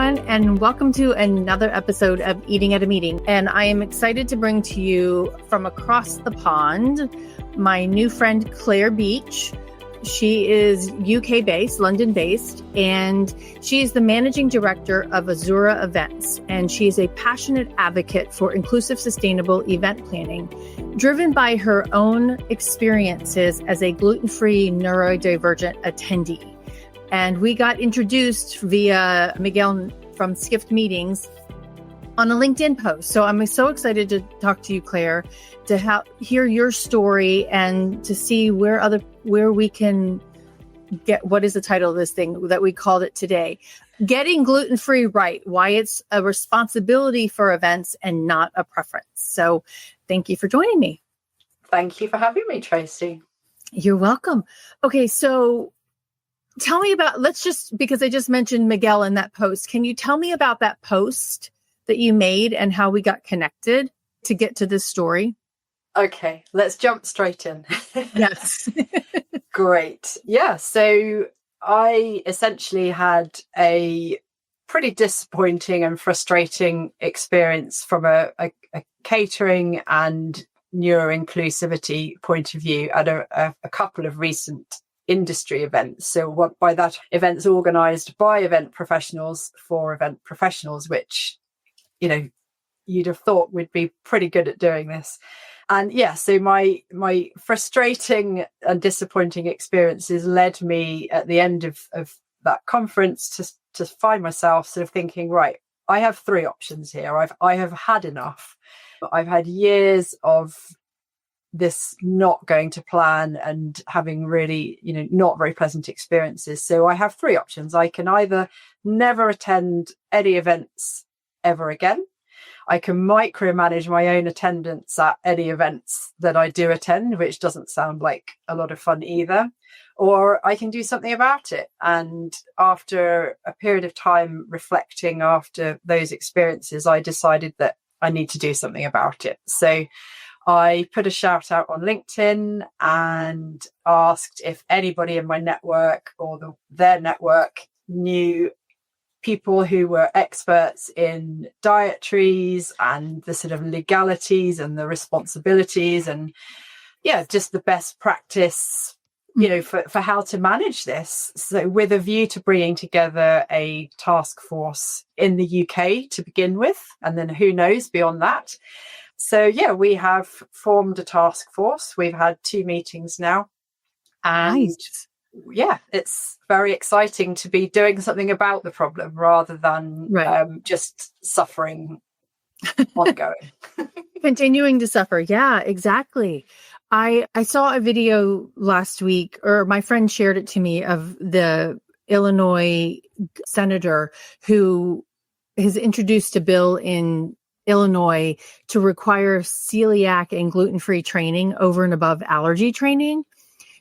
everyone, and welcome to another episode of Eating at a Meeting. And I am excited to bring to you from across the pond my new friend, Claire Beach. She is UK-based, London-based, and she is the managing director of Azura Events. And she is a passionate advocate for inclusive, sustainable event planning, driven by her own experiences as a gluten-free, neurodivergent attendee. And we got introduced via Miguel from Skift Meetings on a LinkedIn post. So I'm so excited to talk to you, Claire, to hear your story and to see where we can get, what is the title of this thing that we called it today? Getting gluten-free right, why it's a responsibility for events and not a preference. So thank you for joining me. Thank you for having me, Tracy. You're welcome. Okay, so tell me about, because I just mentioned Miguel in that post. Can you tell me about that post that you made and how we got connected to get to this story? Okay, let's jump straight in. Yes. Great. Yeah, so I essentially had a pretty disappointing and frustrating experience from a catering and neuro-inclusivity point of view at a couple of recent industry events. So what by that, events organized by event professionals for event professionals, which, you know, you'd have thought we'd be pretty good at doing this. And yeah, so my frustrating and disappointing experiences led me at the end of that conference to find myself sort of thinking, right, I have three options here. I have had enough. I've had years of this not going to plan and having really, not very pleasant experiences. So I have three options. I can either never attend any events ever again. I can micromanage my own attendance at any events that I do attend, which doesn't sound like a lot of fun either. Or I can do something about it. And after a period of time reflecting after those experiences, I decided that I need to do something about it. So I put a shout out on LinkedIn and asked if anybody in my network or their network knew people who were experts in dietaries and the sort of legalities and the responsibilities and just the best practice, for how to manage this. So with a view to bringing together a task force in the UK to begin with, and then who knows beyond that. So, we have formed a task force. We've had 2 meetings now. And nice. It's very exciting to be doing something about the problem rather than just suffering ongoing. Continuing to suffer. Yeah, exactly. I saw a video last week, or my friend shared it to me, of the Illinois senator who has introduced a bill in Illinois to require celiac and gluten-free training over and above allergy training,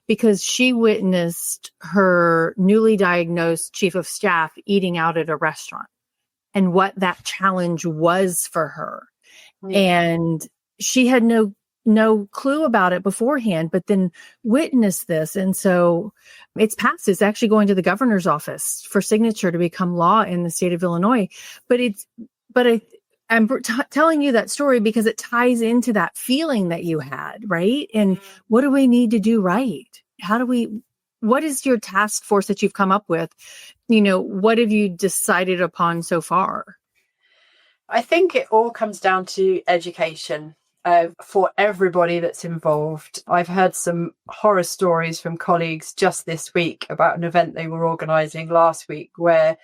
because she witnessed her newly diagnosed chief of staff eating out at a restaurant and what that challenge was for her. Yeah. And she had no clue about it beforehand, but then witnessed this. And so it's passed. It's actually going to the governor's office for signature to become law in the state of Illinois. I'm telling you that story because it ties into that feeling that you had, right? And what do we need to do right? What is your task force that you've come up with? What have you decided upon so far? I think it all comes down to education for everybody that's involved. I've heard some horror stories from colleagues just this week about an event they were organizing last week where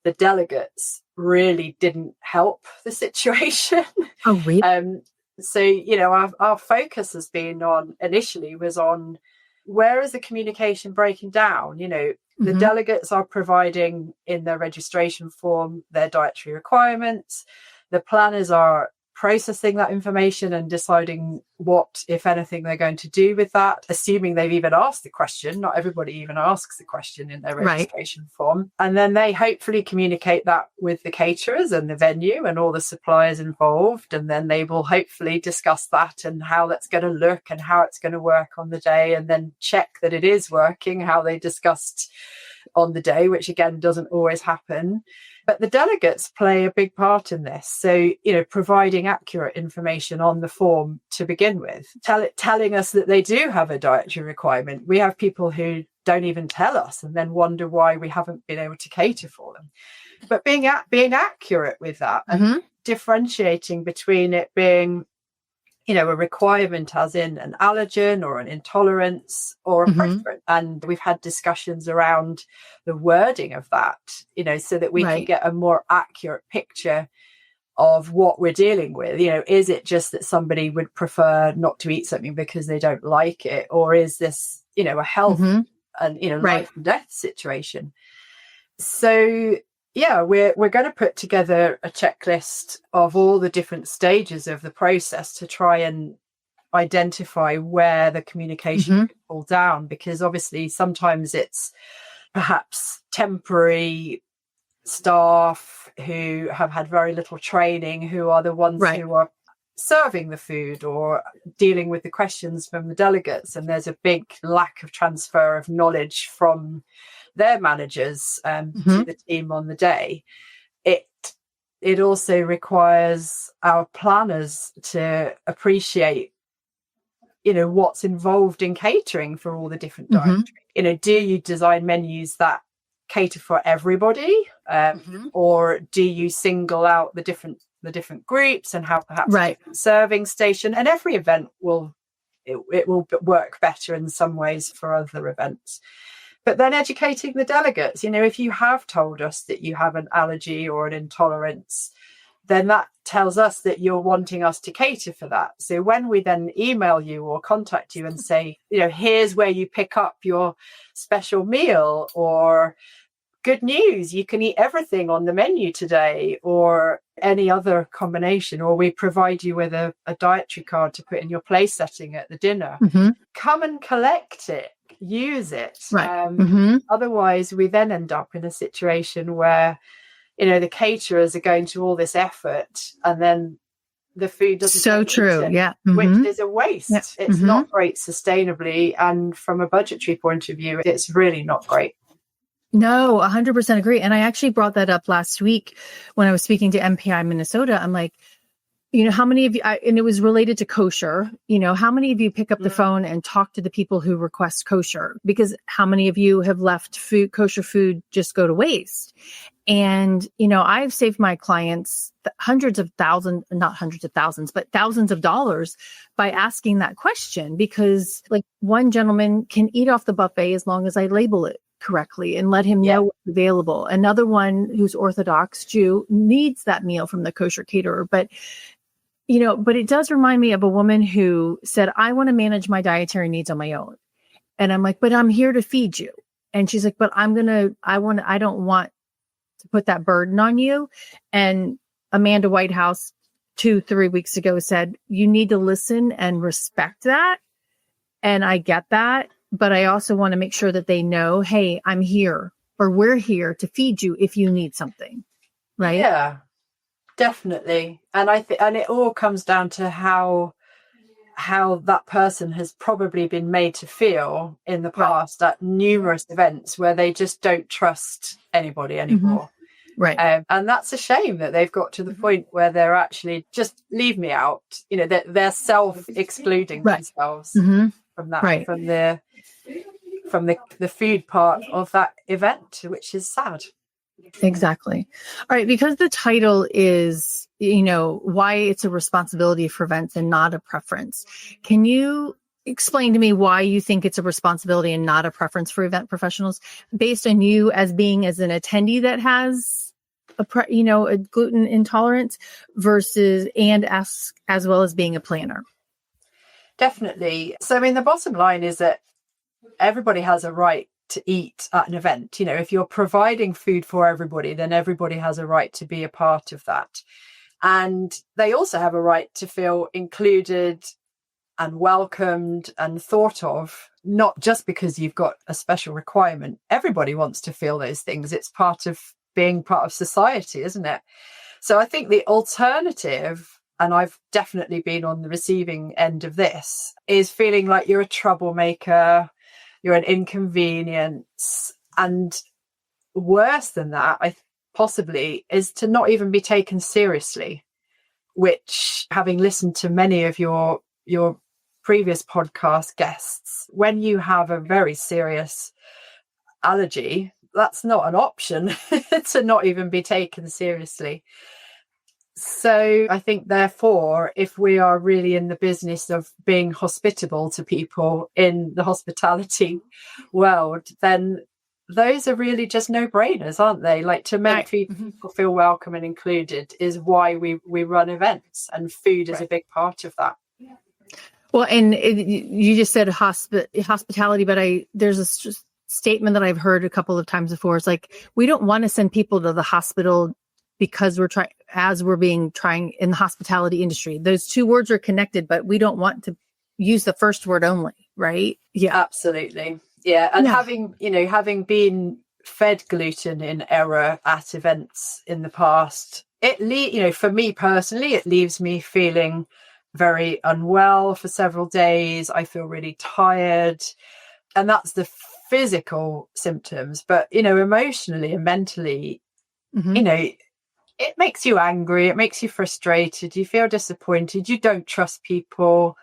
the delegates really didn't help the situation. Oh, really? So, our focus has been initially was on where is the communication breaking down? The delegates are providing in their registration form their dietary requirements. The planners are processing that information and deciding what, if anything, they're going to do with that, assuming they've even asked the question. Not everybody even asks the question in their registration form. And then they hopefully communicate that with the caterers and the venue and all the suppliers involved. And then they will hopefully discuss that and how that's going to look and how it's going to work on the day, and then check that it is working, how they discussed on the day, which again doesn't always happen. But the delegates play a big part in this. So, providing accurate information on the form to begin with, telling us that they do have a dietary requirement. We have people who don't even tell us and then wonder why we haven't been able to cater for them. But being accurate with that and differentiating between it being, a requirement as in an allergen or an intolerance or a preference. And we've had discussions around the wording of that, so that we can get a more accurate picture of what we're dealing with. Is it just that somebody would prefer not to eat something because they don't like it? Or is this, a health and, life and death situation? So we're going to put together a checklist of all the different stages of the process to try and identify where the communication can fall down, because obviously sometimes it's perhaps temporary staff who have had very little training, who are the ones who are serving the food or dealing with the questions from the delegates, and there's a big lack of transfer of knowledge from their managers to the team on the day. It also requires our planners to appreciate, what's involved in catering for all the different dietary. Do you design menus that cater for everybody, or do you single out the different groups and have perhaps a different serving station? And every event will work better in some ways for other events. But then educating the delegates, if you have told us that you have an allergy or an intolerance, then that tells us that you're wanting us to cater for that. So when we then email you or contact you and say, here's where you pick up your special meal, or good news, you can eat everything on the menu today, or any other combination, or we provide you with a dietary card to put in your place setting at the dinner. Come and collect it. Use it. Otherwise, we then end up in a situation where, the caterers are going to all this effort and then the food doesn't. So true. Which is a waste. It's not great sustainably. And from a budgetary point of view, it's really not great. No, 100% agree. And I actually brought that up last week when I was speaking to MPI Minnesota. I'm like, how many of you, and it was related to kosher, how many of you pick up the phone and talk to the people who request kosher? Because how many of you have left kosher food just go to waste? And, I've saved my clients hundreds of thousands, not hundreds of thousands, but thousands of dollars by asking that question, because like one gentleman can eat off the buffet as long as I label it correctly and let him know what's available. Another one who's Orthodox Jew needs that meal from the kosher caterer, but it does remind me of a woman who said, I want to manage my dietary needs on my own. And I'm like, but I'm here to feed you. And she's like, but I don't want to put that burden on you. And Amanda Whitehouse 2-3 weeks ago said, you need to listen and respect that. And I get that. But I also want to make sure that they know, hey, I'm here, or we're here to feed you if you need something. Right. Yeah. Definitely. And and it all comes down to how that person has probably been made to feel in the past at numerous events where they just don't trust anybody anymore. Right. And that's a shame that they've got to the point where they're actually just leave me out, they're self-excluding themselves from that, from the food part of that event, which is sad. Exactly. All right. Because the title is, why it's a responsibility for events and not a preference. Can you explain to me why you think it's a responsibility and not a preference for event professionals, based on you as being as an attendee that has a gluten intolerance versus as well as being a planner? Definitely. So, the bottom line is that everybody has a right to eat at an event. If you're providing food for everybody, then everybody has a right to be a part of that. And they also have a right to feel included and welcomed and thought of, not just because you've got a special requirement. Everybody wants to feel those things. It's part of being part of society, isn't it? So I think the alternative, and I've definitely been on the receiving end of this, is feeling like you're a troublemaker, you're an inconvenience. And worse than that, possibly, is to not even be taken seriously, which, having listened to many of your previous podcast guests, when you have a very serious allergy, that's not an option to not even be taken seriously. So I think, therefore, if we are really in the business of being hospitable to people in the hospitality world, then those are really just no-brainers, aren't they? Like, to make people feel welcome and included is why we run events, and food is a big part of that. Well, and you just said hospitality, but there's a statement that I've heard a couple of times before. It's like, we don't want to send people to the hospital because we're trying in the hospitality industry. Those two words are connected, but we don't want to use the first word only, right? Yeah, absolutely. Yeah. And having been fed gluten in error at events in the past, for me personally, it leaves me feeling very unwell for several days. I feel really tired, and that's the physical symptoms. But emotionally and mentally, it makes you angry, it makes you frustrated, you feel disappointed, you don't trust people.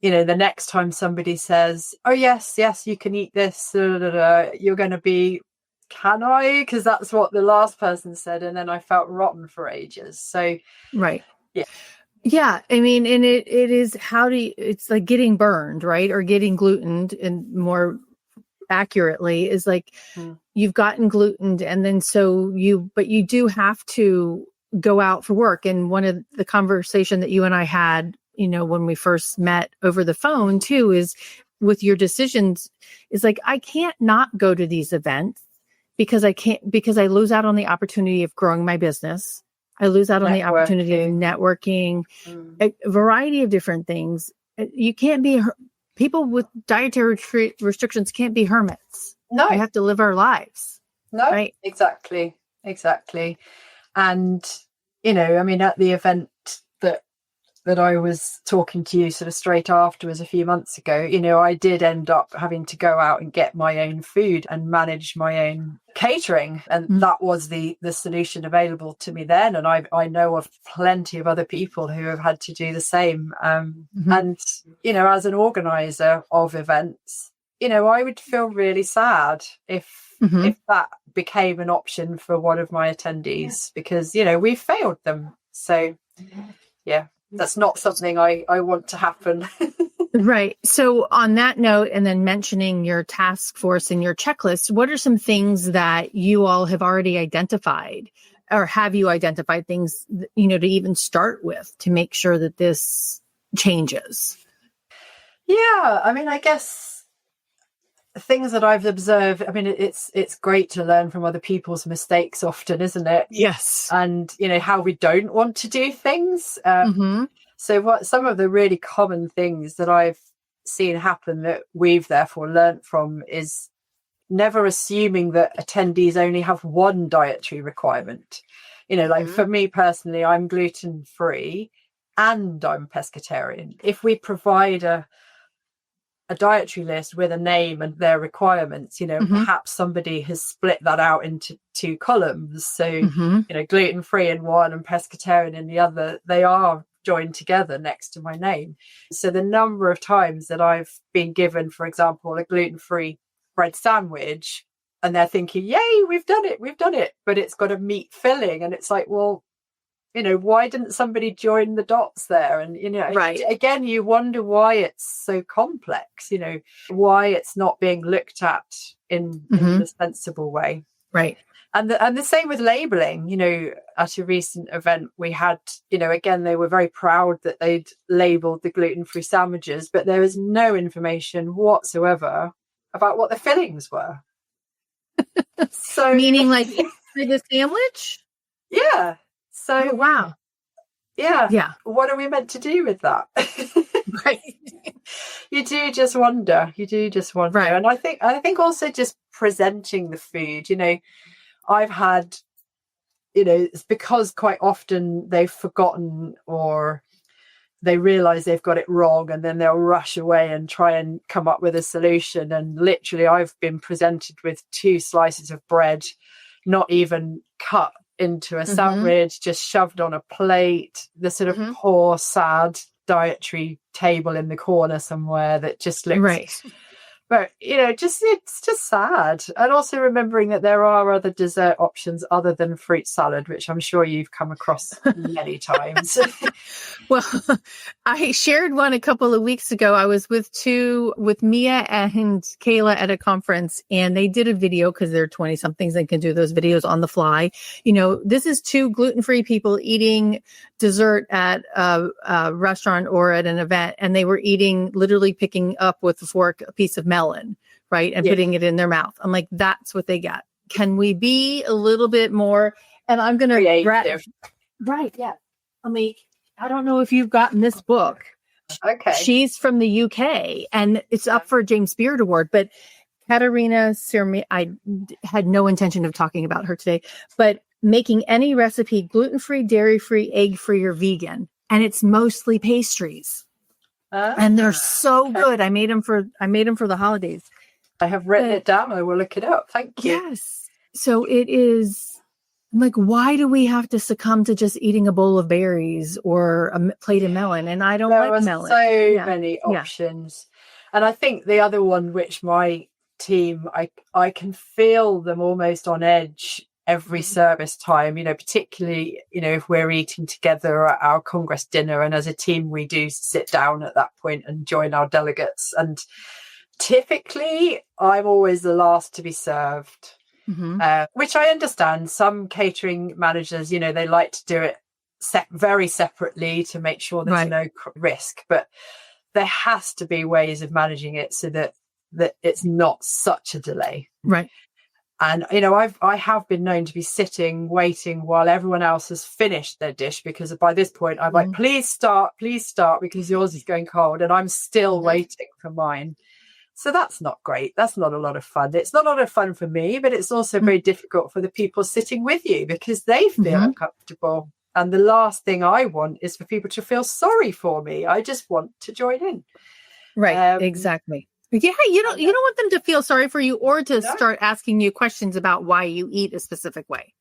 The next time somebody says, oh yes, you can eat this, you're going to be, can I? Because that's what the last person said, and then I felt rotten for ages. So yeah, I mean, and it is, it's like getting burned, right? Or getting glutened, and more accurately is like, you've gotten glutened, and then but you do have to go out for work. And one of the conversation that you and I had, when we first met over the phone too, is with your decisions, is like, I can't not go to these events because I lose out on the opportunity of growing my business. I lose out on the opportunity of networking, a variety of different things. You can't be, people with dietary restrictions can't be hermits. No. We have to live our lives. No, right? Exactly. And, I mean, at the event that I was talking to you sort of straight afterwards a few months ago, I did end up having to go out and get my own food and manage my own catering. And that was the solution available to me then. And I know of plenty of other people who have had to do the same. And, as an organizer of events, I would feel really sad if that became an option for one of my attendees, because, we failed them. So, that's not something I want to happen. Right. So on that note, and then mentioning your task force and your checklist, what are some things that you all have already identified, or have you identified things, to even start with to make sure that this changes? Yeah. I mean, I guess things that I've observed, I mean, it's great to learn from other people's mistakes often, isn't it? Yes. And, how we don't want to do things. So some of the really common things that I've seen happen that we've therefore learnt from is never assuming that attendees only have one dietary requirement. For me personally, I'm gluten-free and I'm pescatarian. If we provide a dietary list with a name and their requirements, perhaps somebody has split that out into two columns. So, gluten-free in one and pescatarian in the other, they are joined together next to my name. So the number of times that I've been given, for example, a gluten-free bread sandwich, and they're thinking, yay, we've done it, but it's got a meat filling. And it's like, well, why didn't somebody join the dots there? And, right. Again, you wonder why it's so complex, why it's not being looked at in a sensible way. Right. And the same with labeling. At a recent event we had, again, they were very proud that they'd labeled the gluten-free sandwiches, but there was no information whatsoever about what the fillings were. So meaning like the sandwich? Yeah. So wow. Yeah. What are we meant to do with that? Right. You do just wonder. Right. And I think also just presenting the food, I've had, it's because quite often they've forgotten or they realize they've got it wrong, and then they'll rush away and try and come up with a solution. And literally, I've been presented with 2 slices of bread, not even cut into a sandwich, just shoved on a plate, the sort of poor, sad dietary table in the corner somewhere that just looks but it's just sad. And also remembering that there are other dessert options other than fruit salad, which I'm sure you've come across many times. Well, I shared one a couple of weeks ago. I was with Mia and Kayla at a conference, and they did a video because they're 20 somethings and can do those videos on the fly. This is 2 gluten-free people eating dessert at a restaurant or at an event, and they were literally picking up with a fork a piece of melon, right? And putting it in their mouth. I'm like, that's what they got. Can we be a little bit more? And I'm going to right. Yeah. I don't know if you've gotten this book. Okay. She's from the UK, and it's up for a James Beard Award, but Katerina Sirmi, I had no intention of talking about her today, but making any recipe gluten-free, dairy-free, egg-free, or vegan. And it's mostly pastries. And they're so good. I made them for the holidays. I have written it down. I will look it up. Thank you. Yes. So it is like, why do we have to succumb to just eating a bowl of berries or a plate of melon? And I don't like melon. There are so many options. And I think the other one, which my team, I can feel them almost on edge every service time, particularly, if we're eating together at our Congress dinner, and as a team, we do sit down at that point and join our delegates. And typically I'm always the last to be served, which I understand. Some catering managers, they like to do it very separately to make sure there's no risk, but there has to be ways of managing it so that it's not such a delay. Right. And, I have been known to be sitting, waiting while everyone else has finished their dish, because by this point I'm like, please start, because yours is going cold and I'm still waiting for mine. So that's not great. That's not a lot of fun. It's not a lot of fun for me, but it's also very difficult for the people sitting with you because they feel uncomfortable. And the last thing I want is for people to feel sorry for me. I just want to join in. Right. Exactly. Yeah, you don't want them to feel sorry for you or to start asking you questions about why you eat a specific way.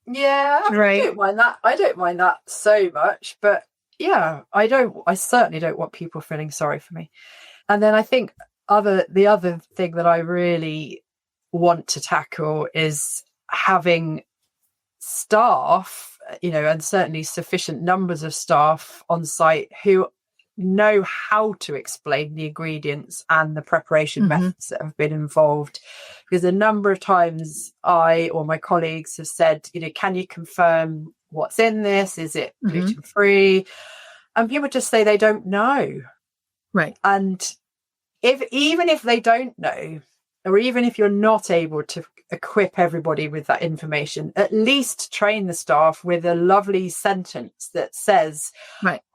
Yeah, I don't mind that. I don't mind that so much, but yeah, I certainly don't want people feeling sorry for me. And then I think the other thing that I really want to tackle is having staff, and certainly sufficient numbers of staff on site who know how to explain the ingredients and the preparation methods that have been involved. Because a number of times I or my colleagues have said, can you confirm what's in this? Is it gluten-free? And people just say they don't know. Right. And even if they don't know, or even if you're not able to equip everybody with that information, at least train the staff with a lovely sentence that says,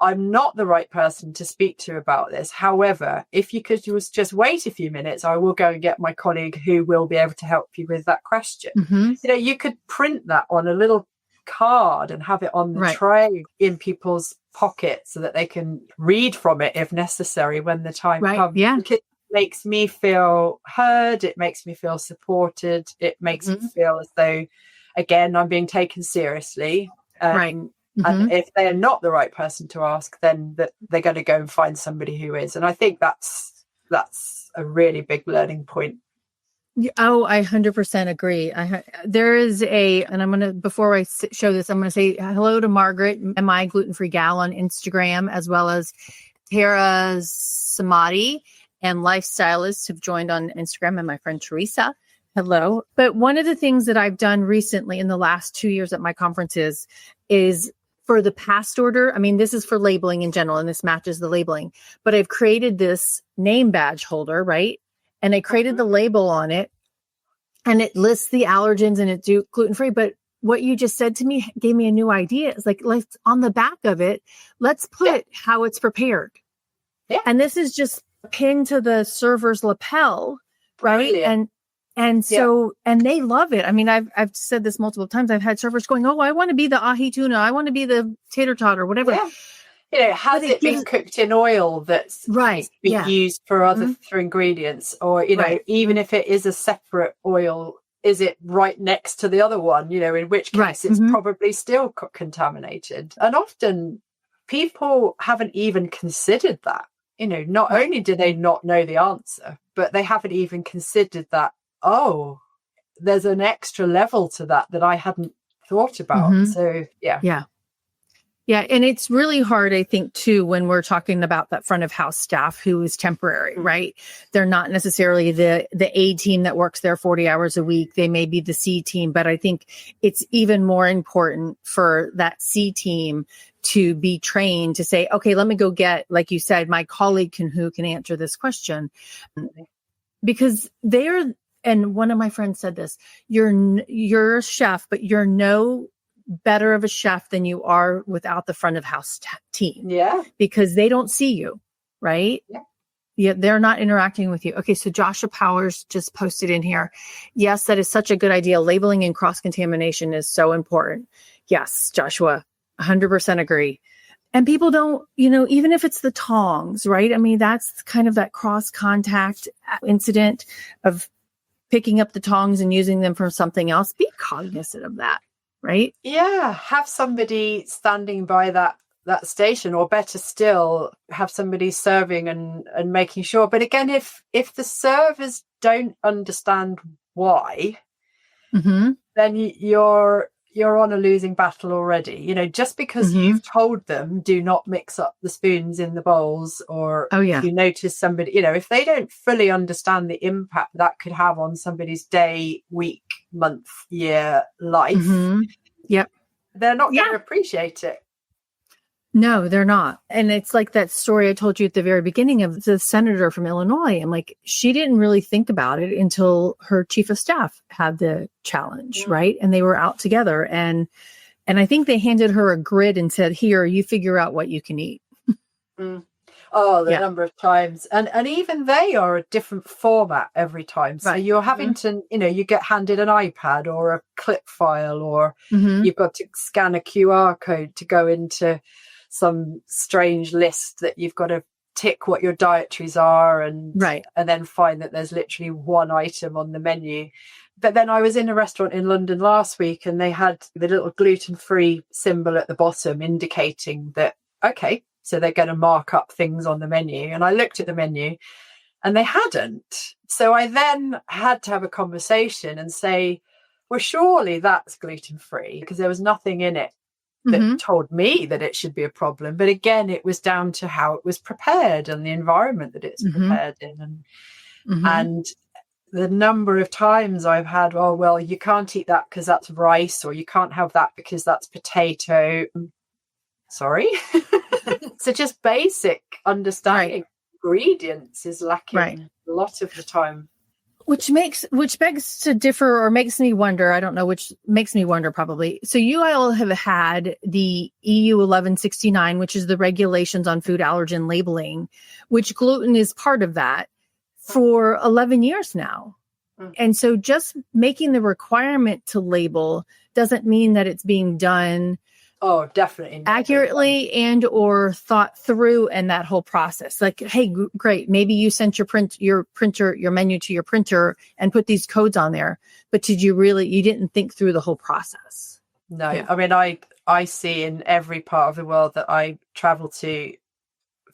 I'm not the right person to speak to about this. However, if you could just wait a few minutes, I will go and get my colleague who will be able to help you with that question. You could print that on a little card and have it on the tray in people's pockets so that they can read from it if necessary when the time comes. Yeah. It makes me feel heard. It makes me feel supported. It makes me feel as though, again, I'm being taken seriously. And if they're not the right person to ask, then they're going to go and find somebody who is. And I think that's a really big learning point. Oh, I 100% agree. There is and I'm going to, before I show this, I'm going to say hello to Margaret, my gluten-free gal on Instagram, as well as Tara Samadi and lifestylists who've joined on Instagram, and my friend Teresa. Hello. But one of the things that I've done recently in the last 2 years at my conferences is for the past order. I mean, this is for labeling in general, and this matches the labeling, but I've created this name badge holder, right? And I created the label on it, and it lists the allergens and it's gluten-free. But what you just said to me gave me a new idea. It's like, let's on the back of it, let's put how it's prepared. Yeah. And this is just pinned to the server's lapel, right? Brilliant. And so, and they love it. I mean, I've said this multiple times. I've had servers going, oh, I want to be the ahi tuna. I want to be the tater tot or whatever. Yeah. Has it been cooked in oil that's right, been used for other for ingredients, or even if it is a separate oil, is it right next to the other one? In which case it's probably still contaminated. And often people haven't even considered that. Not only do they not know the answer, but they haven't even considered that, oh, there's an extra level to that I hadn't thought about. So, yeah. Yeah. And it's really hard, I think, too, when we're talking about that front of house staff who is temporary, right? They're not necessarily the A team that works there 40 hours a week. They may be the C team, but I think it's even more important for that C team to be trained to say, okay, let me go get, like you said, my colleague who can answer this question. Because and one of my friends said this, you're a chef, but you're no better of a chef than you are without the front of house team. Yeah. Because they don't see you, right? Yeah. They're not interacting with you. Okay. So Joshua Powers just posted in here. Yes, that is such a good idea. Labeling and cross-contamination is so important. Yes, Joshua, 100% agree. And people don't, even if it's the tongs, right? I mean, that's kind of that cross-contact incident of picking up the tongs and using them for something else. Be cognizant of that. Right? Yeah. Have somebody standing by that station, or better still, have somebody serving and making sure. But again, if the servers don't understand why, then you're on a losing battle already. Just because you've told them do not mix up the spoons in the bowls, or if you notice somebody, if they don't fully understand the impact that could have on somebody's day, week, month, year, life, they're not going to appreciate it. No, they're not. And it's like that story I told you at the very beginning of the senator from Illinois. I'm like, she didn't really think about it until her chief of staff had the challenge, right? And they were out together. And I think they handed her a grid and said, here, you figure out what you can eat. Oh, the number of times. And even they are a different format every time. So you're having to, you get handed an iPad or a clip file, or you've got to scan a QR code to go into some strange list that you've got to tick what your dietaries are, and then find that there's literally one item on the menu. But then I was in a restaurant in London last week, and they had the little gluten-free symbol at the bottom indicating that, okay, so they're going to mark up things on the menu. And I looked at the menu and they hadn't. So I then had to have a conversation and say, well, surely that's gluten-free, because there was nothing in it that told me that it should be a problem. But again, it was down to how it was prepared and the environment that it's prepared in. And the number of times I've had, oh, well, you can't eat that because that's rice, or you can't have that because that's potato. Sorry. So just basic understanding ingredients is lacking a lot of the time. Which begs to differ, or makes me wonder, I don't know, which makes me wonder probably. So you all have had the EU 1169, which is the regulations on food allergen labeling, which gluten is part of that, for 11 years now. And so just making the requirement to label doesn't mean that it's being done definitely accurately and or thought through in that whole process. Like, hey, great, maybe you sent your menu to your printer and put these codes on there, but did you didn't think through the whole process? No. I mean, I see in every part of the world that I travel to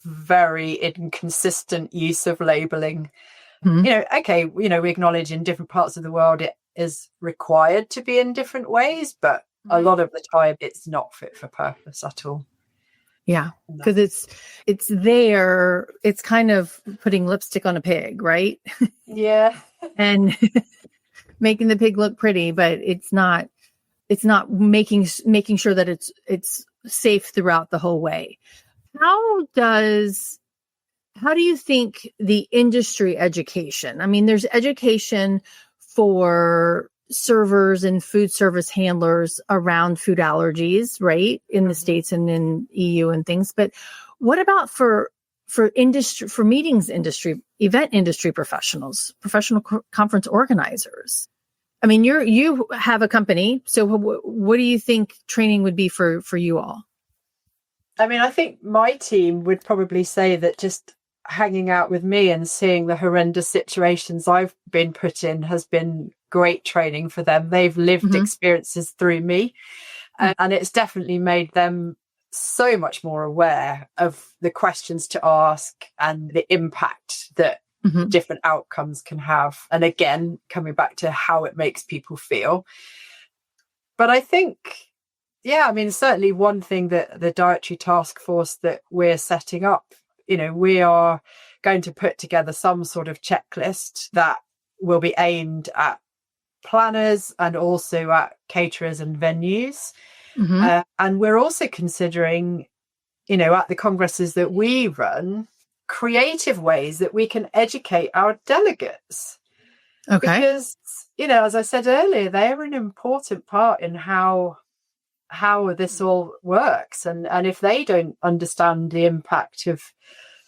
very inconsistent use of labeling. We acknowledge in different parts of the world it is required to be in different ways, but a lot of the time it's not fit for purpose at all. Yeah, because it's there. It's kind of putting lipstick on a pig, right? Yeah. And making the pig look pretty, but it's not making sure that it's safe throughout the whole way. How do you think the industry education? I mean, there's education for servers and food service handlers around food allergies, right? In the States and in EU and things. But what about for industry, for meetings industry, event industry professionals, professional conference organizers? I mean, you have a company. So what do you think training would be for you all? I mean, I think my team would probably say that just hanging out with me and seeing the horrendous situations I've been put in has been great training for them. They've lived experiences through me, and it's definitely made them so much more aware of the questions to ask and the impact that different outcomes can have. And again, coming back to how it makes people feel. But I think, yeah, I mean, certainly one thing that the dietary task force that we're setting up, we are going to put together some sort of checklist that will be aimed at planners and also at caterers and venues. And we're also considering, at the congresses that we run, creative ways that we can educate our delegates. Okay. Because, as I said earlier, they're an important part in how this all works. And if they don't understand the impact of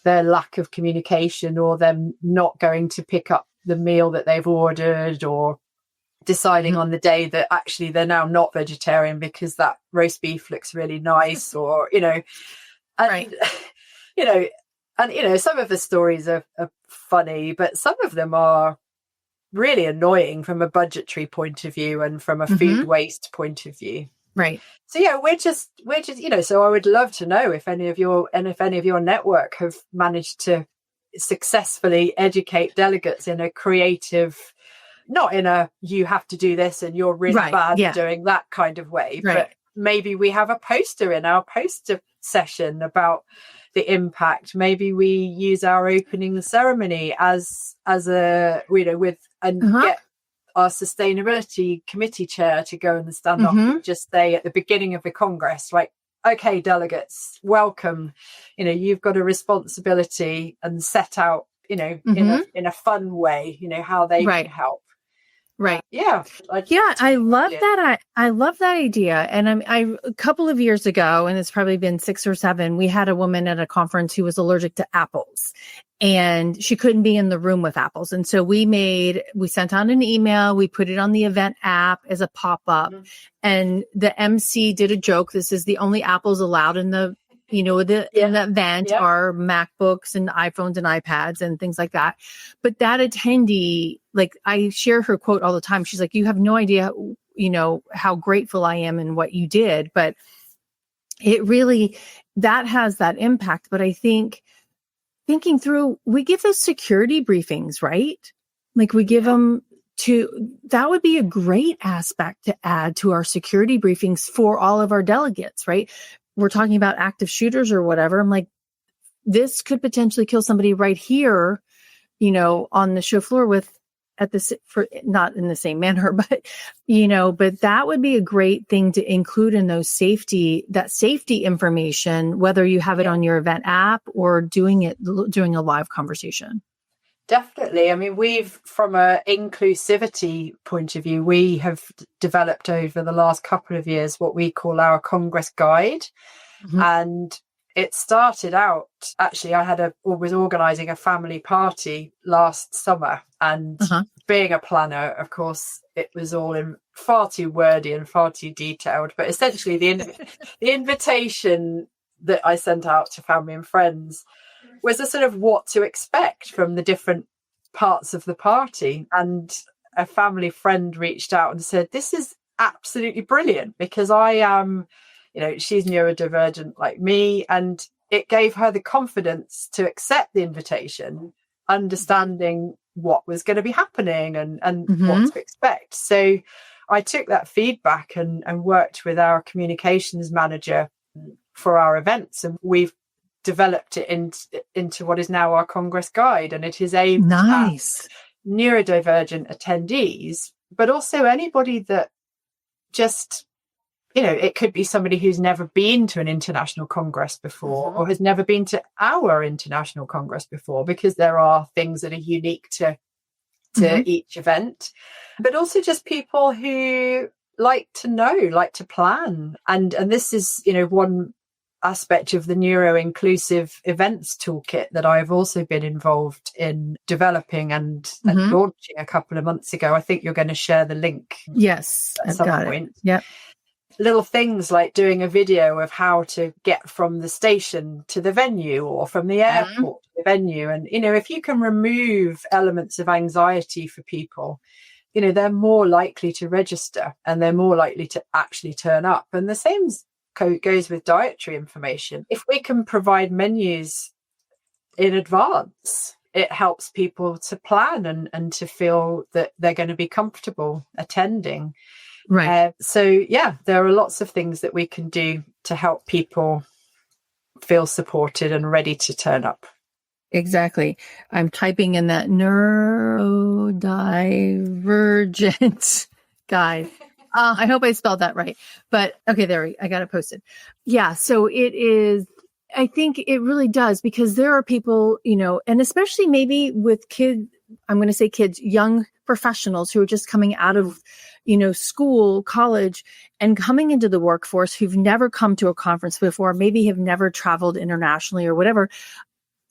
their lack of communication, or them not going to pick up the meal that they've ordered, or deciding on the day that actually they're now not vegetarian because that roast beef looks really nice, or, and, some of the stories are funny, but some of them are really annoying from a budgetary point of view and from a food waste point of view. Right. So yeah, we're just, so I would love to know if any of your network have managed to successfully educate delegates in a creative, not in a you have to do this and you're really bad at doing that kind of way, but maybe we have a poster in our poster session about the impact. Maybe we use our opening ceremony as a, get our sustainability committee chair to go and stand up and just say at the beginning of the Congress, like, okay, delegates, welcome. You've got a responsibility, and set out, in a fun way, how they can help. Right. I love that. I love that idea. And a couple of years ago, and it's probably been 6 or 7, we had a woman at a conference who was allergic to apples, and she couldn't be in the room with apples. And so we sent out an email, we put it on the event app as a pop-up, and the MC did a joke. This is the only apples allowed in the in the event are MacBooks and iPhones and iPads and things like that. But that attendee, like, I share her quote all the time. She's like, you have no idea, how grateful I am and what you did. But it really, that has that impact. But I think thinking through, we give those security briefings, right? Like, we give them that would be a great aspect to add to our security briefings for all of our delegates, right? We're talking about active shooters or whatever. I'm like, this could potentially kill somebody right here, on the show floor not in the same manner, but, but that would be a great thing to include in those safety information, whether you have it on your event app or doing a live conversation. Definitely. I mean, from an inclusivity point of view, we have developed over the last couple of years what we call our Congress Guide. And it started out, actually, I was organising a family party last summer, and being a planner, of course, it was all in far too wordy and far too detailed. But essentially the invitation that I sent out to family and friends was a sort of what to expect from the different parts of the party. And a family friend reached out and said, this is absolutely brilliant, because I am, she's neurodivergent like me. And it gave her the confidence to accept the invitation, understanding what was going to be happening and what to expect. So I took that feedback and worked with our communications manager for our events. And we've developed it into what is now our Congress Guide, and it is aimed at neurodivergent attendees, but also anybody that just, it could be somebody who's never been to an international congress before, or has never been to our international congress before, because there are things that are unique to each event, but also just people who like to plan. And this is, one aspect of the neuro-inclusive events toolkit that I've also been involved in developing and launching a couple of months ago. I think you're going to share the link. Yes, at some point. Yep. little things like doing a video of how to get from the station to the venue or from the airport to the venue. And, if you can remove elements of anxiety for people, they're more likely to register and they're more likely to actually turn up. And the same goes with dietary information. If we can provide menus in advance, it helps people to plan and to feel that they're going to be comfortable attending. Right. There are lots of things that we can do to help people feel supported and ready to turn up. Exactly. I'm typing in that neurodivergent guide. I hope I spelled that right. But okay, I got it posted. Yeah. So it is, I think it really does, because there are people, and especially maybe with kids, I'm going to say kids, young professionals who are just coming out of, school, college, and coming into the workforce who've never come to a conference before, maybe have never traveled internationally or whatever,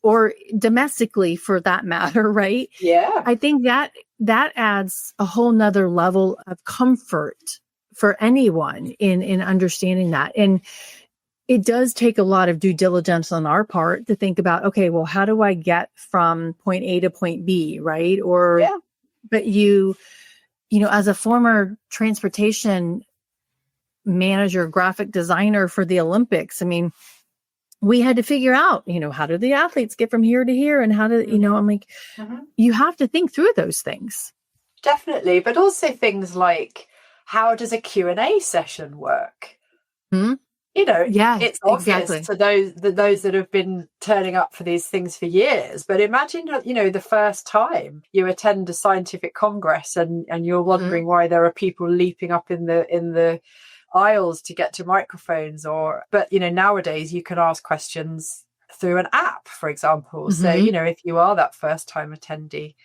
or domestically for that matter, right? Yeah. I think that adds a whole nother level of comfort for anyone in understanding that. And it does take a lot of due diligence on our part to think about, okay, well, how do I get from point A to point B, right? But as a former transportation manager, graphic designer for the Olympics, I mean, we had to figure out, how do the athletes get from here to here, and how do, I'm like, you have to think through those things. Definitely. But also things like, how does a Q&A session work? It's obvious to those that have been turning up for these things for years. But imagine, the first time you attend a scientific congress and you're wondering why there are people leaping up in the aisles to get to microphones, but nowadays you can ask questions through an app, for example. So, if you are that first time attendee.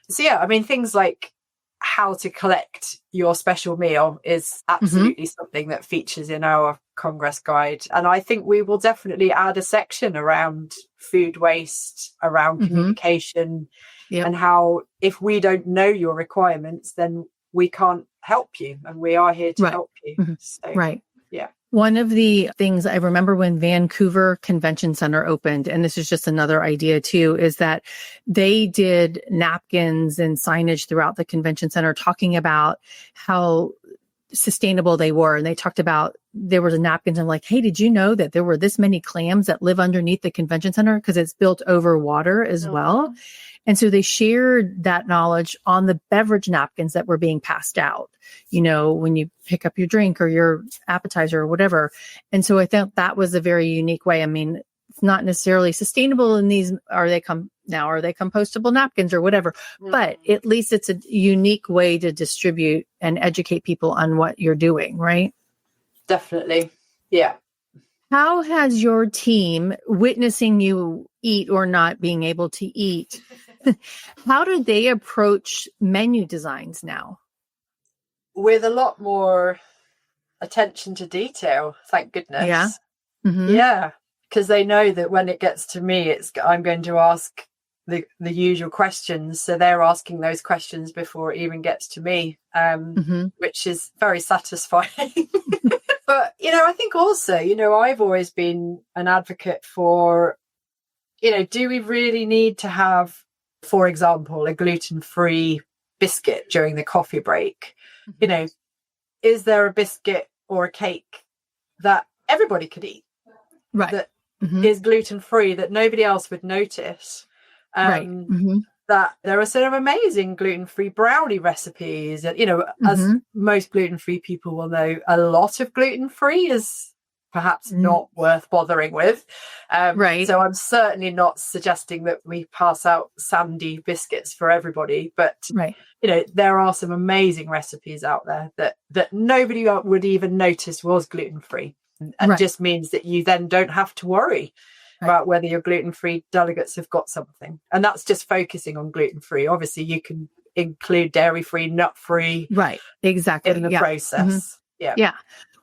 So, things like how to collect your special meal is absolutely something that features in our Congress guide. And I think we will definitely add a section around food waste, around communication, and how if we don't know your requirements, then we can't help you, and we are here to help you. So, yeah. One of the things I remember when Vancouver Convention Center opened, and this is just another idea too, is that they did napkins and signage throughout the convention center talking about how sustainable they were. And they talked about, there was a napkins and like, hey, did you know that there were this many clams that live underneath the convention center? Because it's built over water as well. And so they shared that knowledge on the beverage napkins that were being passed out, when you pick up your drink or your appetizer or whatever. And so I thought that was a very unique way. I mean, it's not necessarily sustainable in these, are they compostable napkins or whatever, but at least it's a unique way to distribute and educate people on what you're doing, right? Definitely. Yeah. How has your team, witnessing you eat or not being able to eat, how do they approach menu designs now? With a lot more attention to detail, thank goodness. Yeah. Yeah. Because they know that when it gets to me, I'm going to ask the usual questions. So they're asking those questions before it even gets to me, which is very satisfying. But, I think also, I've always been an advocate for, do we really need to have, for example, a gluten-free biscuit during the coffee break? Is there a biscuit or a cake that everybody could eat? Right. That is gluten-free, that nobody else would notice? That there are sort of amazing gluten-free brownie recipes. And, as most gluten-free people will know, a lot of gluten-free is perhaps not worth bothering with. So I'm certainly not suggesting that we pass out sandy biscuits for everybody. But, there are some amazing recipes out there that nobody would even notice was gluten-free. And just means that you then don't have to worry about whether your gluten-free delegates have got something. And that's just focusing on gluten-free. Obviously, you can include dairy-free, nut-free. Right. Exactly. In the process. Yeah.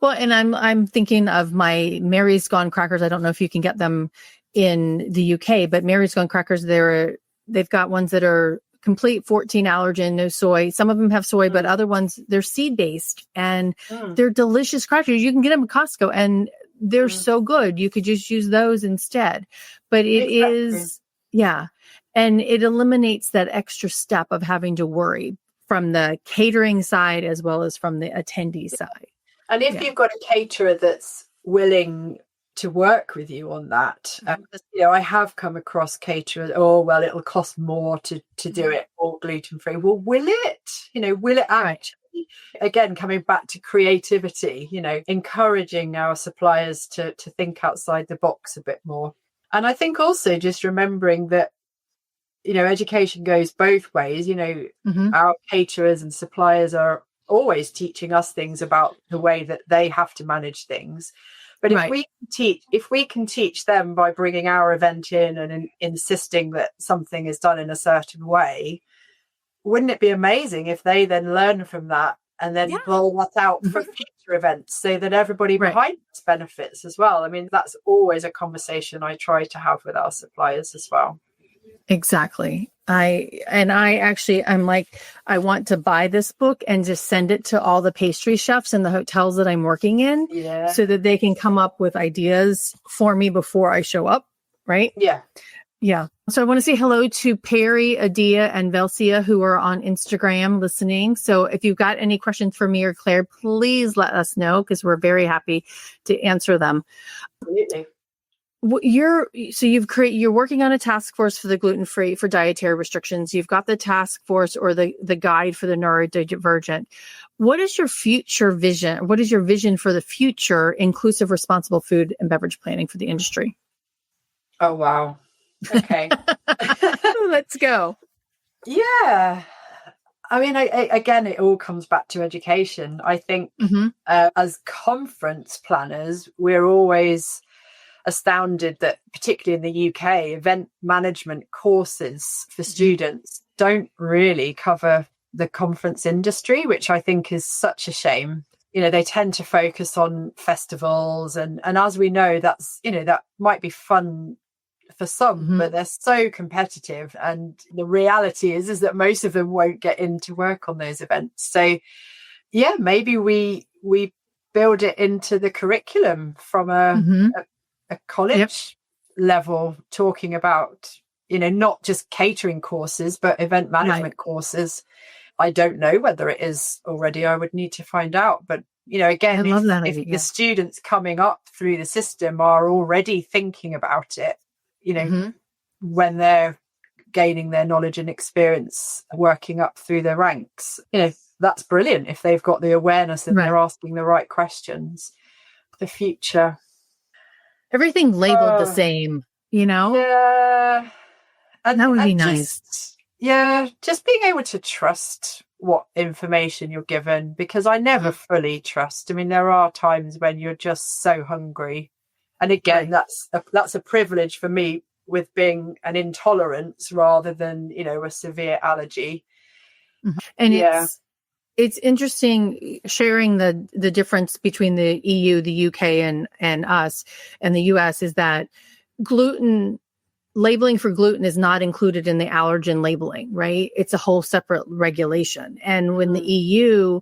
Well, and I'm thinking of my Mary's Gone crackers. I don't know if you can get them in the UK, but Mary's Gone crackers, they've got ones that are complete 14 allergen, no soy. Some of them have soy, but other ones, they're seed based and they're delicious crackers. You can get them at Costco and they're so good. You could just use those instead. But it is, and it eliminates that extra step of having to worry from the catering side as well as from the attendee side. And if you've got a caterer that's willing to work with you on that, I have come across caterers, it'll cost more to do it all gluten-free. Well, will it? Will it actually? Again, coming back to creativity, encouraging our suppliers to think outside the box a bit more. And I think also just remembering that, education goes both ways. Our caterers and suppliers are always teaching us things about the way that they have to manage things. But if we can teach them by bringing our event in and insisting that something is done in a certain way, wouldn't it be amazing if they then learn from that and then roll that out for future events so that everybody behind us benefits as well? I mean, that's always a conversation I try to have with our suppliers as well. Exactly. I'm like, I want to buy this book and just send it to all the pastry chefs in the hotels that I'm working in so that they can come up with ideas for me before I show up. Right. Yeah. So I want to say hello to Perry, Adia, and Velcia, who are on Instagram listening. So if you've got any questions for me or Claire, please let us know because we're very happy to answer them. Absolutely. You're working on a task force for the gluten-free for dietary restrictions. You've got the task force or the guide for the neurodivergent. What is your future vision? What is your vision for the future inclusive, responsible food and beverage planning for the industry? Oh, wow. Okay. Let's go. Yeah. I mean, again, it all comes back to education. I think as conference planners, we're always astounded that particularly in the UK, event management courses for students don't really cover the conference industry, which I think is such a shame. They tend to focus on festivals and as we know, that's, that might be fun for some, but they're so competitive. And the reality is that most of them won't get into work on those events. So yeah, maybe we build it into the curriculum from a college level, talking about, not just catering courses, but event management courses. I don't know whether it is already. I would need to find out. But, again, if the students coming up through the system are already thinking about it, when they're gaining their knowledge and experience working up through the ranks, that's brilliant if they've got the awareness and they're asking the right questions. The future. Everything labeled the same, Yeah. And that would be nice. Just being able to trust what information you're given, because I never fully trust. I mean, there are times when you're just so hungry. And again, that's a privilege for me with being an intolerance rather than, a severe allergy. And it's interesting sharing the difference between the EU, the UK, and us and the US is that labeling for gluten is not included in the allergen labeling, right? It's a whole separate regulation. And when the EU,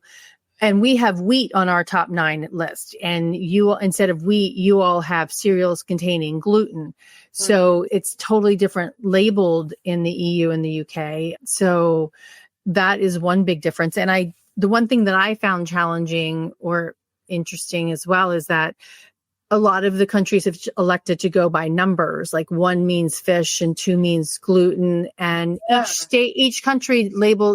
and we have wheat on our top 9 list, and instead of wheat, you all have cereals containing gluten. So it's totally different labeled in the EU and the UK. So that is one big difference. And the one thing that I found challenging or interesting as well is that a lot of the countries have elected to go by numbers, like 1 means fish and 2 means gluten. And each country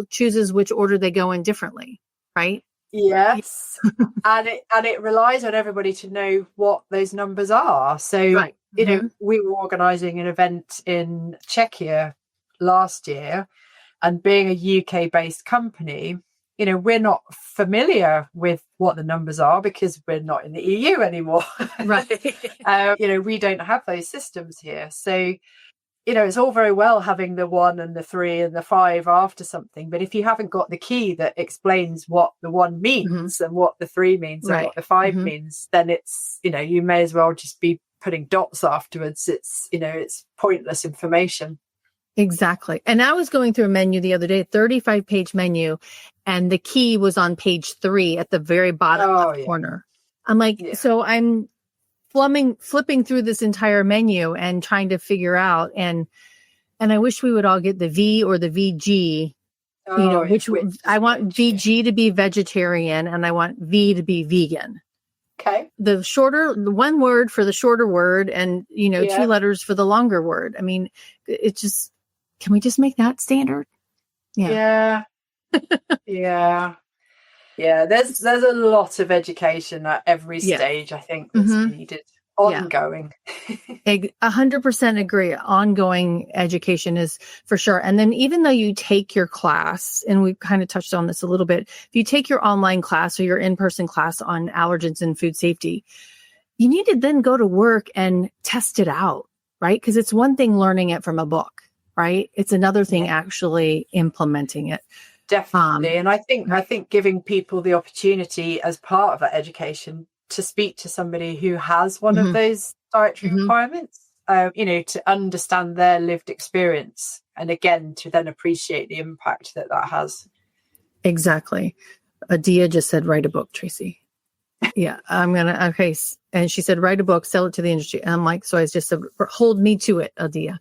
chooses which order they go in differently, right? Yes. and it relies on everybody to know what those numbers are. So, we were organising an event in Czechia last year, and being a UK-based company, we're not familiar with what the numbers are because we're not in the EU anymore. Right. We don't have those systems here. So, it's all very well having the 1 and the 3 and the 5 after something. But if you haven't got the key that explains what the 1 means and what the 3 means and what the 5 means, then it's, you may as well just be putting dots afterwards. It's, it's pointless information. Exactly. And I was going through a menu the other day, 35-page menu, and the key was on page 3 at the very bottom left corner. I'm like, so I'm flipping through this entire menu and trying to figure out, and I wish we would all get the V or the VG, which I want VG to be vegetarian and I want V to be vegan. Okay. The one word for the shorter word and, 2 letters for the longer word. I mean, can we just make that standard? Yeah. Yeah. There's a lot of education at every stage, I think, that's needed. Ongoing. 100% agree. Ongoing education is for sure. And then even though you take your class, and we kind of touched on this a little bit, if you take your online class or your in-person class on allergens and food safety, you need to then go to work and test it out, right? Because it's one thing learning it from a book, right? It's another thing actually implementing it. Definitely. And I think giving people the opportunity as part of that education to speak to somebody who has one of those dietary requirements, to understand their lived experience, and again, to then appreciate the impact that has. Exactly. Adia just said, write a book, Tracy. Yeah, okay. And she said, write a book, sell it to the industry. And I'm like, so I just said, hold me to it, Adia.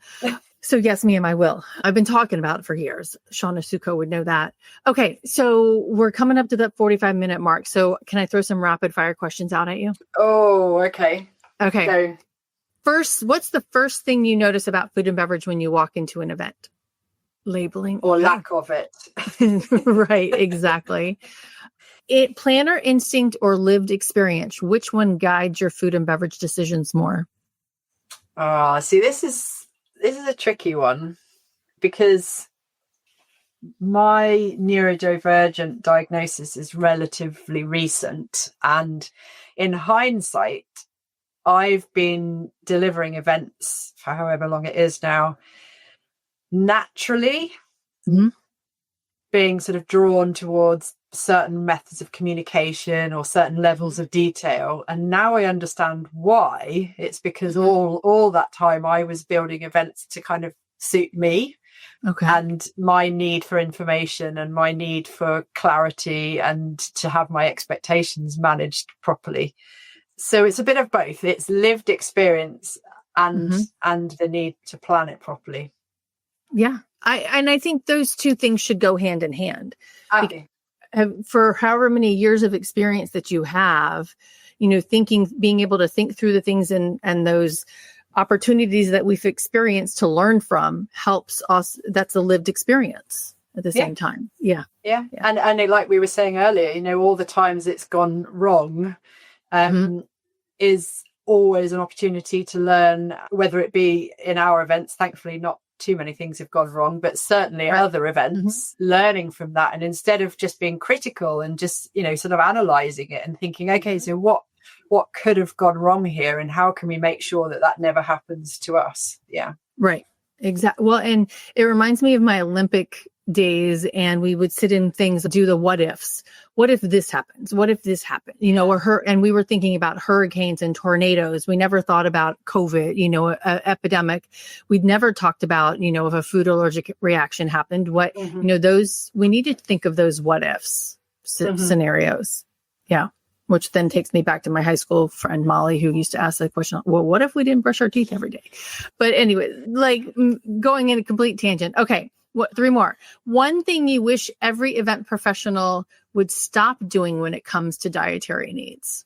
So yes, ma'am, I will. I've been talking about it for years. Shauna Suko would know that. Okay, so we're coming up to that 45-minute mark. So can I throw some rapid fire questions out at you? Oh, okay. Okay. So, first, what's the first thing you notice about food and beverage when you walk into an event? Labeling. Or lack of it. Right, exactly. Planner instinct or lived experience, which one guides your food and beverage decisions more? See, this is a tricky one, because my neurodivergent diagnosis is relatively recent, and in hindsight, I've been delivering events for however long it is now, naturally being sort of drawn towards certain methods of communication or certain levels of detail. And now I understand why. It's because all that time I was building events to kind of suit me. Okay. And my need for information and my need for clarity and to have my expectations managed properly. So it's a bit of both. It's lived experience and the need to plan it properly. Yeah. I think those two things should go hand in hand. Okay. For however many years of experience that you have, being able to think through the things and those opportunities that we've experienced to learn from helps us. That's a lived experience at the same time. Yeah. And like we were saying earlier, all the times it's gone wrong is always an opportunity to learn, whether it be in our events. Thankfully, not too many things have gone wrong, but certainly other events, learning from that. And instead of just being critical and just, sort of analyzing it and thinking, okay, so what could have gone wrong here and how can we make sure that never happens to us? Yeah. Right. Exactly. Well, and it reminds me of my Olympic days, and we would sit in things, do the what ifs. What if this happens? What if this happened? And we were thinking about hurricanes and tornadoes. We never thought about COVID, epidemic. We'd never talked about, if a food allergic reaction happened, those, we need to think of those what ifs scenarios. Yeah. Which then takes me back to my high school friend, Molly, who used to ask the question, well, what if we didn't brush our teeth every day? But anyway, going in a complete tangent. Okay. 3 more. One thing you wish every event professional would stop doing when it comes to dietary needs.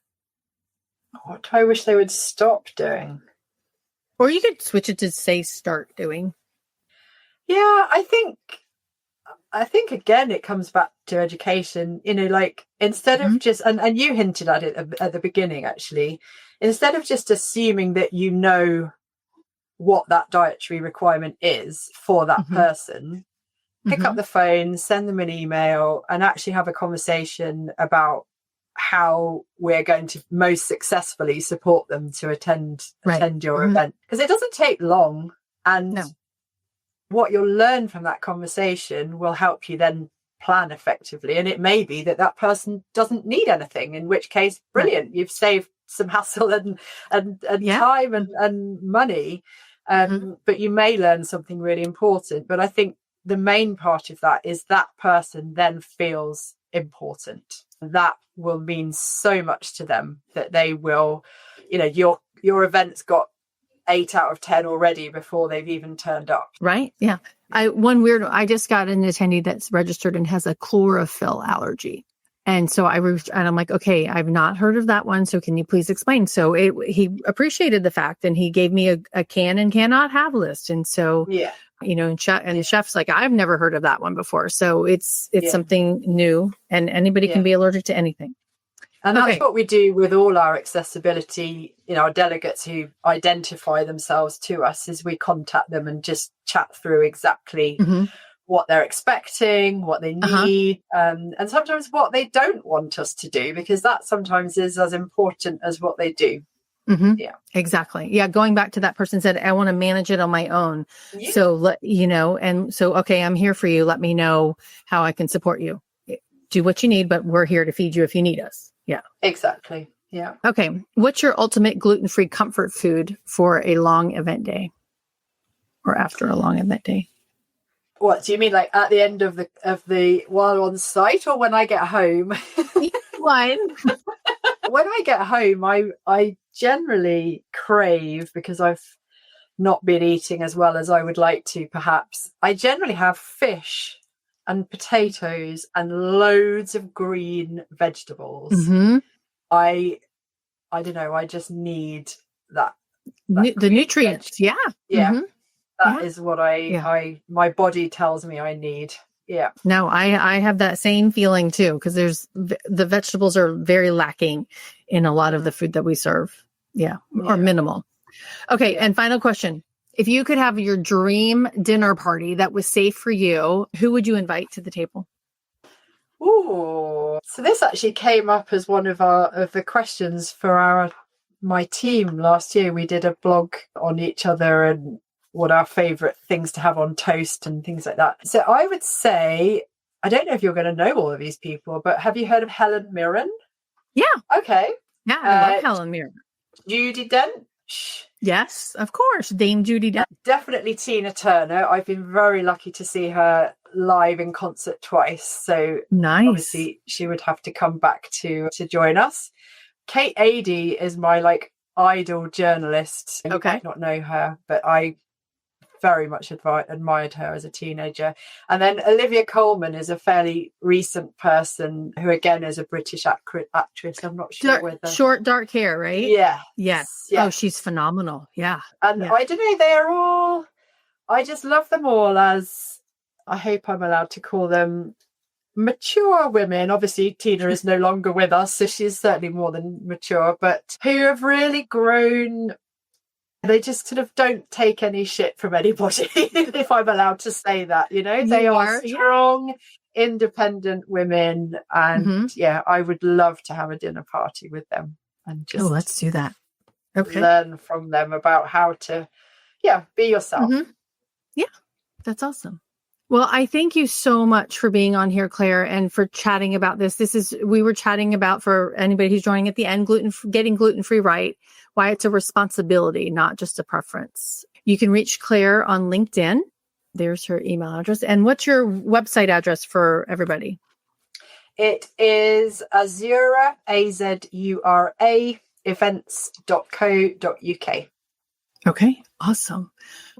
What do I wish they would stop doing? Or you could switch it to say start doing. Yeah, I think again, it comes back to education, instead of just, and you hinted at it at the beginning, actually, instead of just assuming that what that dietary requirement is for that person, pick up the phone, send them an email, and actually have a conversation about how we're going to most successfully support them to attend your event. Because it doesn't take long, and what you'll learn from that conversation will help you then plan effectively. And it may be that person doesn't need anything, in which case, brilliant, you've saved some hassle and time and money. But you may learn something really important. But I think the main part of that is that person then feels important. That will mean so much to them that they will, your event's got 8 out of 10 already before they've even turned up. Right. Yeah. I just got an attendee that's registered and has a chlorophyll allergy. And so I'm like, okay, I've not heard of that one. So can you please explain? So he appreciated the fact, and he gave me a can and cannot have list. And so, and the chef's like, I've never heard of that one before. So it's something new, and anybody can be allergic to anything. And that's what we do with all our accessibility, our delegates who identify themselves to us, is we contact them and just chat through exactly what they're expecting, what they need, and sometimes what they don't want us to do, because that sometimes is as important as what they do. Yeah, exactly. Yeah. Going back to that person said, I want to manage it on my own. Yeah. So, okay, I'm here for you. Let me know how I can support you. Do what you need, but we're here to feed you if you need us. Yeah, exactly. Yeah. Okay. What's your ultimate gluten-free comfort food for a long event day or after a long event day? What do you mean, like at the end of the while on site, or when I get home? When I get home, I generally crave, because I've not been eating as well as I would like to, perhaps. I generally have fish and potatoes and loads of green vegetables. I don't know. I just need that the nutrients. Yeah. That is what my body tells me I need. Yeah. No, I have that same feeling too, because the vegetables are very lacking in a lot of the food that we serve. Yeah. Or minimal. Okay. And final question. If you could have your dream dinner party that was safe for you, who would you invite to the table? Ooh. So this actually came up as one of the questions for my team last year. We did a blog on each other and what our favorite things to have on toast and things like that. So I would say, I don't know if you're going to know all of these people, but have you heard of Helen Mirren? Yeah. Okay. Yeah, I love Helen Mirren. Judi Dench. Yes, of course. Dame Judi Dench. Definitely Tina Turner. I've been very lucky to see her live in concert twice. So nice. Obviously she would have to come back to join us. Kate Adie is my idol journalist. You might not know her, but I very much admired her as a teenager. And then Olivia Colman is a fairly recent person who again is a British actress. I'm not sure whether short dark hair, right? Yeah. Yes. Yeah. Oh, she's phenomenal. Yeah. And I don't know, I just love them all as, I hope I'm allowed to call them, mature women. Obviously Tina is no longer with us, so she's certainly more than mature, but who have really grown. They just sort of don't take any shit from anybody, if I'm allowed to say that. They are strong, independent women. And I would love to have a dinner party with them and just let's do that. Okay. Learn from them about how to, be yourself. Yeah, that's awesome. Well, I thank you so much for being on here, Claire, and for chatting about this. We were chatting about, for anybody who's joining at the end, getting gluten-free right, why it's a responsibility, not just a preference. You can reach Claire on LinkedIn. There's her email address. And what's your website address for everybody? It is Azura, Azura, events.co.uk. Okay, awesome.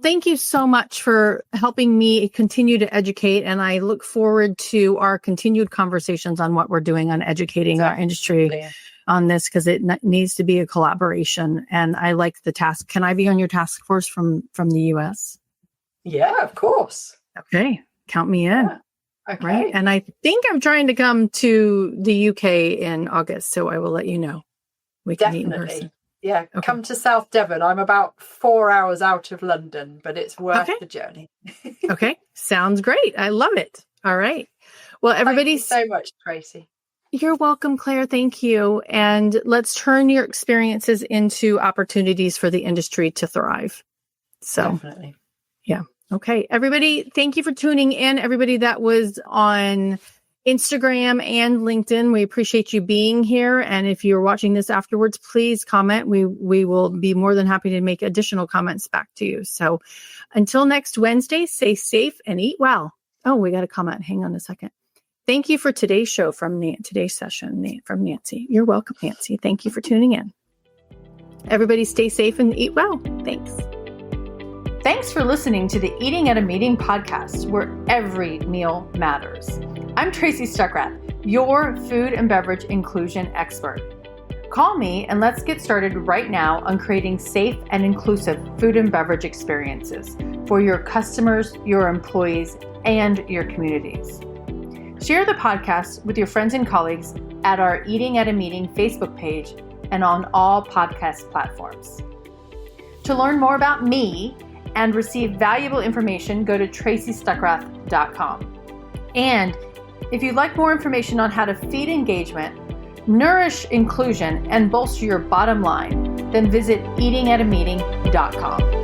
Thank you so much for helping me continue to educate. And I look forward to our continued conversations on what we're doing on educating our industry on this, because it needs to be a collaboration. And I like the task. Can I be on your task force from the US? Yeah, of course. Okay, count me in. Yeah. Okay. Right. And I think I'm trying to come to the UK in August, so I will let you know. We can meet in person. Yeah, come to South Devon. I'm about 4 hours out of London, but it's worth the journey. Okay, sounds great. I love it. All right. Well, everybody, thank you so much, Tracy. You're welcome, Claire. Thank you. And let's turn your experiences into opportunities for the industry to thrive. So, definitely. Yeah. Okay. Everybody, thank you for tuning in. Everybody that was on Instagram and LinkedIn. We appreciate you being here. And if you're watching this afterwards, please comment. We will be more than happy to make additional comments back to you. So until next Wednesday, stay safe and eat well. Oh, we got a comment. Hang on a second. Thank you for today's show today's session from Nancy. You're welcome, Nancy. Thank you for tuning in. Everybody stay safe and eat well. Thanks. Thanks for listening to the Eating at a Meeting podcast, where every meal matters. I'm Tracy Stuckrath, your food and beverage inclusion expert. Call me and let's get started right now on creating safe and inclusive food and beverage experiences for your customers, your employees, and your communities. Share the podcast with your friends and colleagues at our Eating at a Meeting Facebook page and on all podcast platforms. To learn more about me and receive valuable information, go to tracystuckrath.com. And if you'd like more information on how to feed engagement, nourish inclusion, and bolster your bottom line, then visit eatingatameeting.com.